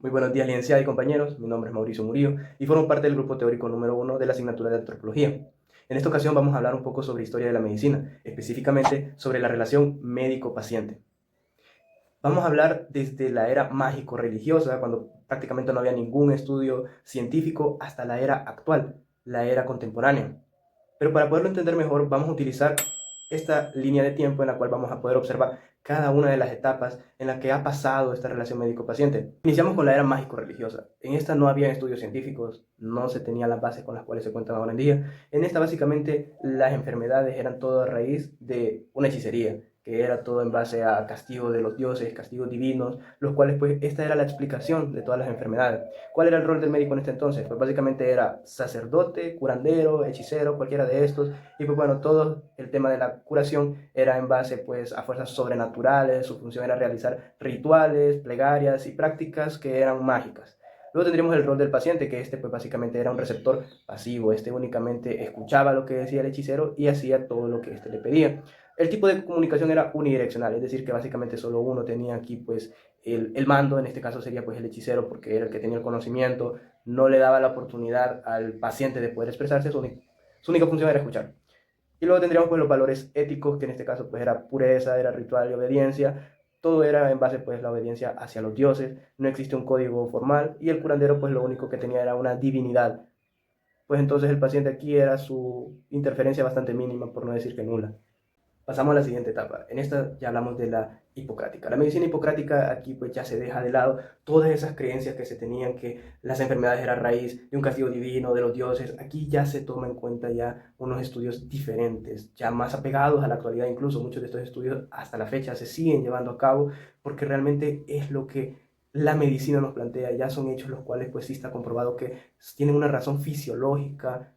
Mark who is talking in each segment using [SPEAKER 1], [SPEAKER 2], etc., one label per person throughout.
[SPEAKER 1] Muy buenos días, licenciada y compañeros. Mi nombre es Mauricio Murillo y formo parte del grupo teórico número 1 de la asignatura de antropología. En esta ocasión vamos a hablar un poco sobre historia de la medicina, específicamente sobre la relación médico-paciente. Vamos a hablar desde la era mágico-religiosa, cuando prácticamente no había ningún estudio científico, hasta la era actual, la era contemporánea. Pero para poderlo entender mejor, vamos a utilizar esta línea de tiempo en la cual vamos a poder observar cada una de las etapas en las que ha pasado esta relación médico-paciente. Iniciamos con la era mágico-religiosa. En esta no había estudios científicos, no se tenían las bases con las cuales se cuentan ahora en día. En esta básicamente las enfermedades eran todo a raíz de una hechicería, que era todo en base a castigo de los dioses, castigos divinos, los cuales pues esta era la explicación de todas las enfermedades. ¿Cuál era el rol del médico en este entonces? Pues básicamente era sacerdote, curandero, hechicero, cualquiera de estos, y pues bueno, todo el tema de la curación era en base pues a fuerzas sobrenaturales, su función era realizar rituales, plegarias y prácticas que eran mágicas. Luego tendríamos el rol del paciente, que este pues básicamente era un receptor pasivo, este únicamente escuchaba lo que decía el hechicero y hacía todo lo que este le pedía. El tipo de comunicación era unidireccional, es decir, que básicamente solo uno tenía aquí pues el mando, en este caso sería pues el hechicero porque era el que tenía el conocimiento, no le daba la oportunidad al paciente de poder expresarse, su única función era escuchar. Y luego tendríamos pues los valores éticos, que en este caso pues era pureza, era ritual y obediencia. Todo era en base pues la obediencia hacia los dioses, no existe un código formal y el curandero pues lo único que tenía era una divinidad. Pues entonces el paciente aquí era su interferencia bastante mínima, por no decir que nula. Pasamos a la siguiente etapa. En esta ya hablamos de la hipocrática. La medicina hipocrática aquí pues ya se deja de lado todas esas creencias que se tenían que las enfermedades eran raíz de un castigo divino, de los dioses. Aquí ya se toma en cuenta ya unos estudios diferentes, ya más apegados a la actualidad. Incluso muchos de estos estudios hasta la fecha se siguen llevando a cabo porque realmente es lo que la medicina nos plantea. Ya son hechos los cuales pues sí está comprobado que tienen una razón fisiológica,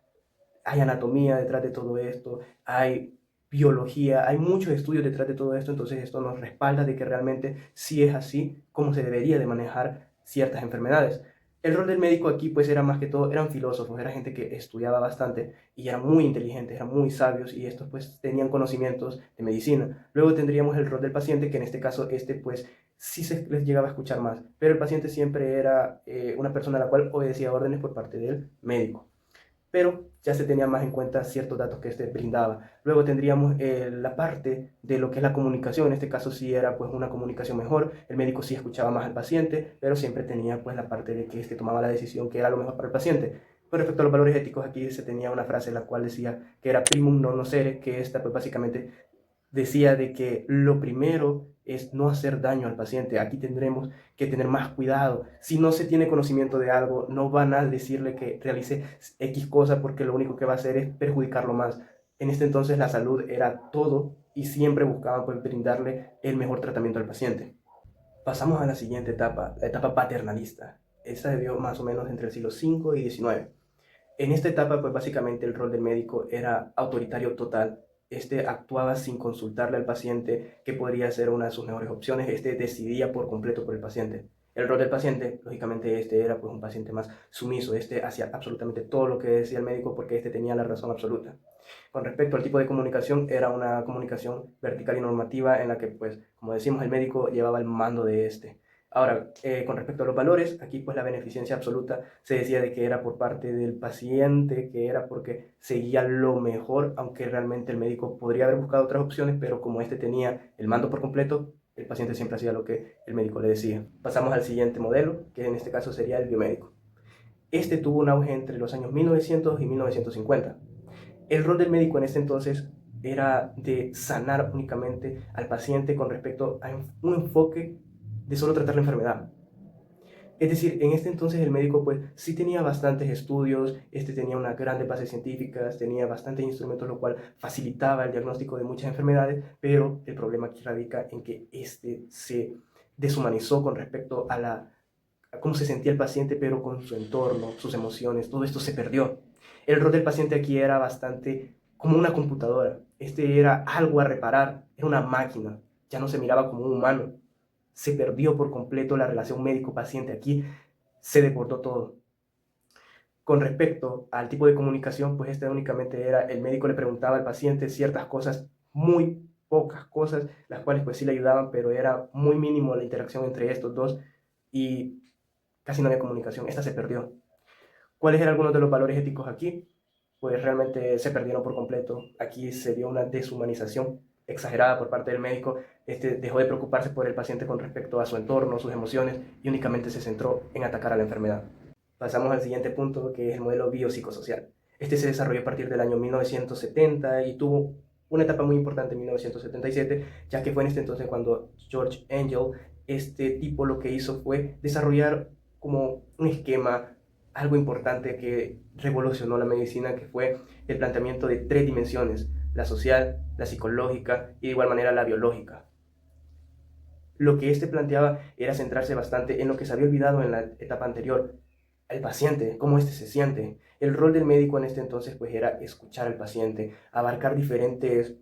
[SPEAKER 1] hay anatomía detrás de todo esto, hay biología, hay muchos estudios detrás de todo esto, entonces esto nos respalda de que realmente sí es así como se debería de manejar ciertas enfermedades. El rol del médico aquí pues era más que todo, eran filósofos, era gente que estudiaba bastante y eran muy inteligentes, eran muy sabios y estos pues tenían conocimientos de medicina. Luego tendríamos el rol del paciente, que en este caso este pues sí se les llegaba a escuchar más, pero el paciente siempre era una persona a la cual obedecía órdenes por parte del médico, pero ya se tenía más en cuenta ciertos datos que este brindaba. Luego tendríamos la parte de lo que es la comunicación, en este caso sí era pues una comunicación mejor, el médico sí escuchaba más al paciente, pero siempre tenía pues la parte de que este tomaba la decisión que era lo mejor para el paciente. Con respecto a los valores éticos, aquí se tenía una frase la cual decía que era primum non nocere, que esta pues básicamente decía de que lo primero es no hacer daño al paciente. Aquí tendremos que tener más cuidado. Si no se tiene conocimiento de algo, no van a decirle que realice X cosa porque lo único que va a hacer es perjudicarlo más. En este entonces la salud era todo y siempre buscaban pues, brindarle el mejor tratamiento al paciente. Pasamos a la siguiente etapa, la etapa paternalista. Esta se dio más o menos entre el siglo V y XIX. En esta etapa, pues básicamente el rol del médico era autoritario total. Este actuaba sin consultarle al paciente qué podría ser una de sus mejores opciones. Este decidía por completo por el paciente. El rol del paciente, lógicamente, este era pues un paciente más sumiso. Este hacía absolutamente todo lo que decía el médico porque este tenía la razón absoluta. Con respecto al tipo de comunicación, era una comunicación vertical y normativa en la que, pues, como decimos, el médico llevaba el mando de este. Ahora, con respecto a los valores, aquí pues la beneficencia absoluta se decía de que era por parte del paciente, que era porque seguía lo mejor, aunque realmente el médico podría haber buscado otras opciones, pero como este tenía el mando por completo, el paciente siempre hacía lo que el médico le decía. Pasamos al siguiente modelo, que en este caso sería el biomédico. Este tuvo un auge entre los años 1900 y 1950. El rol del médico en este entonces era de sanar únicamente al paciente con respecto a un enfoque de solo tratar la enfermedad. Es decir, en este entonces el médico pues sí tenía bastantes estudios, este tenía unas grandes bases científicas, tenía bastantes instrumentos, lo cual facilitaba el diagnóstico de muchas enfermedades, pero el problema aquí radica en que este se deshumanizó con respecto a cómo se sentía el paciente, pero con su entorno, sus emociones, todo esto se perdió. El rol del paciente aquí era bastante como una computadora, este era algo a reparar, era una máquina, ya no se miraba como un humano, se perdió por completo la relación médico-paciente. Aquí se deportó todo. Con respecto al tipo de comunicación, pues este únicamente era, el médico le preguntaba al paciente ciertas cosas, muy pocas cosas, las cuales pues sí le ayudaban, pero era muy mínimo la interacción entre estos dos. Y casi no había comunicación, esta se perdió. ¿Cuáles eran algunos de los valores éticos aquí? Pues realmente se perdieron por completo. Aquí se dio una deshumanización exagerada por parte del médico. Dejó de preocuparse por el paciente con respecto a su entorno, sus emociones, y únicamente se centró en atacar a la enfermedad. Pasamos al siguiente punto, que es el modelo biopsicosocial. Este se desarrolló a partir del año 1970 y tuvo una etapa muy importante en 1977, ya que fue en este entonces cuando George Engel, este tipo, lo que hizo fue desarrollar como un esquema, algo importante que revolucionó la medicina, que fue el planteamiento de 3 dimensiones: la social, la psicológica y de igual manera la biológica. Lo que este planteaba era centrarse bastante en lo que se había olvidado en la etapa anterior: el paciente, cómo este se siente. El rol del médico en este entonces pues era escuchar al paciente, abarcar diferentes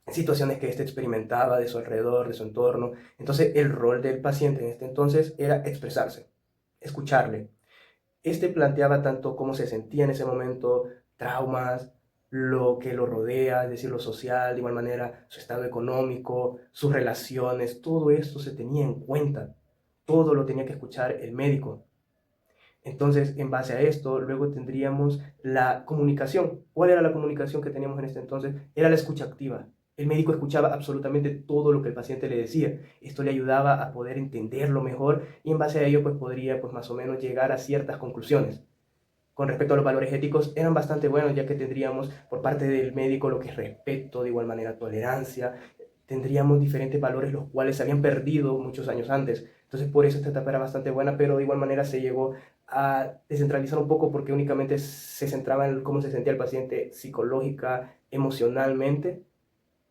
[SPEAKER 1] situaciones que éste experimentaba de su alrededor, de su entorno. Entonces el rol del paciente en este entonces era expresarse, escucharle. Este planteaba tanto cómo se sentía en ese momento, traumas, lo que lo rodea, es decir, lo social, de igual manera su estado económico, sus relaciones, todo esto se tenía en cuenta. Todo lo tenía que escuchar el médico. Entonces, en base a esto, luego tendríamos la comunicación. ¿Cuál era la comunicación que teníamos en este entonces? Era la escucha activa. El médico escuchaba absolutamente todo lo que el paciente le decía. Esto le ayudaba a poder entenderlo mejor y en base a ello pues podría pues más o menos llegar a ciertas conclusiones. Con respecto a los valores éticos, eran bastante buenos, ya que tendríamos por parte del médico lo que es respeto, de igual manera tolerancia. Tendríamos diferentes valores los cuales se habían perdido muchos años antes. Entonces por eso esta etapa era bastante buena, pero de igual manera se llegó a descentralizar un poco porque únicamente se centraba en cómo se sentía el paciente psicológica, emocionalmente,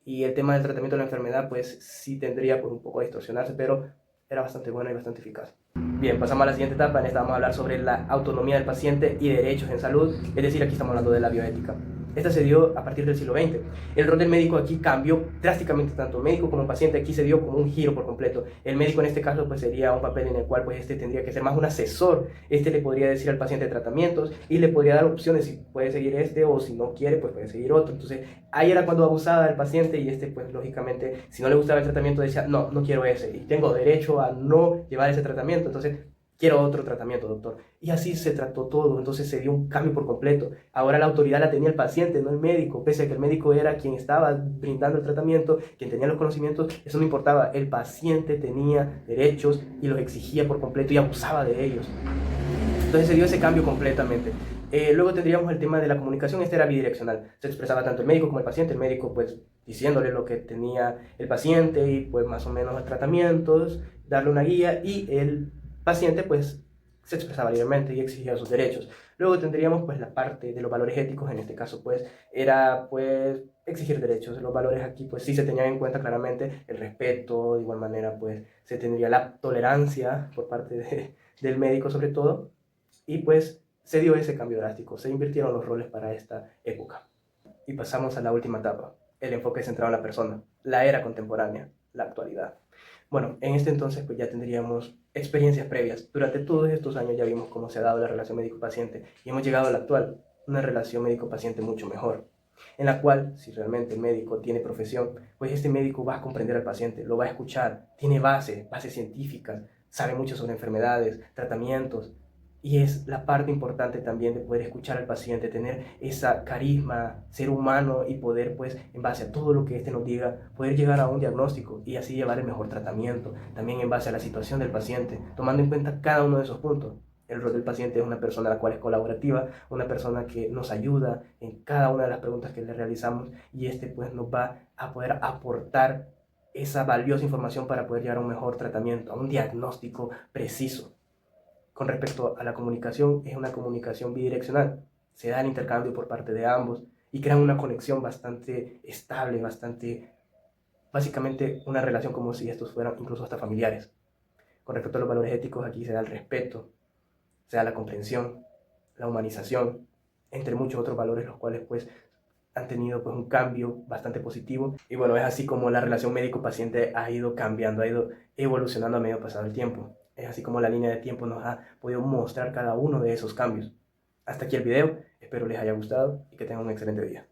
[SPEAKER 1] y el tema del tratamiento de la enfermedad pues sí tendría pues un poco a distorsionarse, pero era bastante buena y bastante eficaz. Bien, pasamos a la siguiente etapa. En esta vamos a hablar sobre la autonomía del paciente y derechos en salud, es decir, aquí estamos hablando de la bioética. Esta se dio a partir del siglo XX. El rol del médico aquí cambió drásticamente, tanto médico como paciente. Aquí se dio como un giro por completo. El médico en este caso pues sería un papel en el cual pues tendría que ser más un asesor. Le podría decir al paciente tratamientos y le podría dar opciones, si puede seguir o si no quiere pues puede seguir otro. Entonces ahí era cuando abusaba del paciente y pues lógicamente si no le gustaba el tratamiento decía no, no quiero ese y tengo derecho a no llevar ese tratamiento. Entonces quiero otro tratamiento, doctor. Y así se trató todo, entonces se dio un cambio por completo. Ahora la autoridad la tenía el paciente, no el médico, pese a que el médico era quien estaba brindando el tratamiento, quien tenía los conocimientos, eso no importaba. El paciente tenía derechos y los exigía por completo y abusaba de ellos. Entonces se dio ese cambio completamente. Luego tendríamos el tema de la comunicación. Este era bidireccional, se expresaba tanto el médico como el paciente. El médico pues diciéndole lo que tenía el paciente y pues más o menos los tratamientos, darle una guía, y el paciente pues se expresaba libremente y exigía sus derechos. Luego tendríamos pues la parte de los valores éticos. En este caso pues era pues exigir derechos. Los valores aquí pues sí se tenían en cuenta claramente: el respeto, de igual manera pues se tendría la tolerancia por parte del médico sobre todo, y pues se dio ese cambio drástico, se invirtieron los roles para esta época. Y pasamos a la última etapa, el enfoque centrado en la persona, la era contemporánea, la actualidad. Bueno, en este entonces pues ya tendríamos experiencias previas. Durante todos estos años ya vimos cómo se ha dado la relación médico-paciente y hemos llegado a la actual, una relación médico-paciente mucho mejor, en la cual, si realmente el médico tiene profesión, pues este médico va a comprender al paciente, lo va a escuchar, tiene bases científicas, sabe mucho sobre enfermedades, tratamientos, y es la parte importante también de poder escuchar al paciente, tener esa carisma, ser humano y poder, pues, en base a todo lo que éste nos diga, poder llegar a un diagnóstico y así llevar el mejor tratamiento, también en base a la situación del paciente, tomando en cuenta cada uno de esos puntos. El rol del paciente es una persona la cual es colaborativa, una persona que nos ayuda en cada una de las preguntas que le realizamos, y pues nos va a poder aportar esa valiosa información para poder llegar a un mejor tratamiento, a un diagnóstico preciso. Con respecto a la comunicación, es una comunicación bidireccional. Se da el intercambio por parte de ambos y crean una conexión bastante estable, básicamente una relación como si estos fueran incluso hasta familiares. Con respecto a los valores éticos, aquí se da el respeto, se da la comprensión, la humanización, entre muchos otros valores, los cuales pues han tenido pues un cambio bastante positivo. Y bueno, es así como la relación médico-paciente ha ido cambiando, ha ido evolucionando a medida pasado el tiempo. Es así como la línea de tiempo nos ha podido mostrar cada uno de esos cambios. Hasta aquí el video, espero les haya gustado y que tengan un excelente día.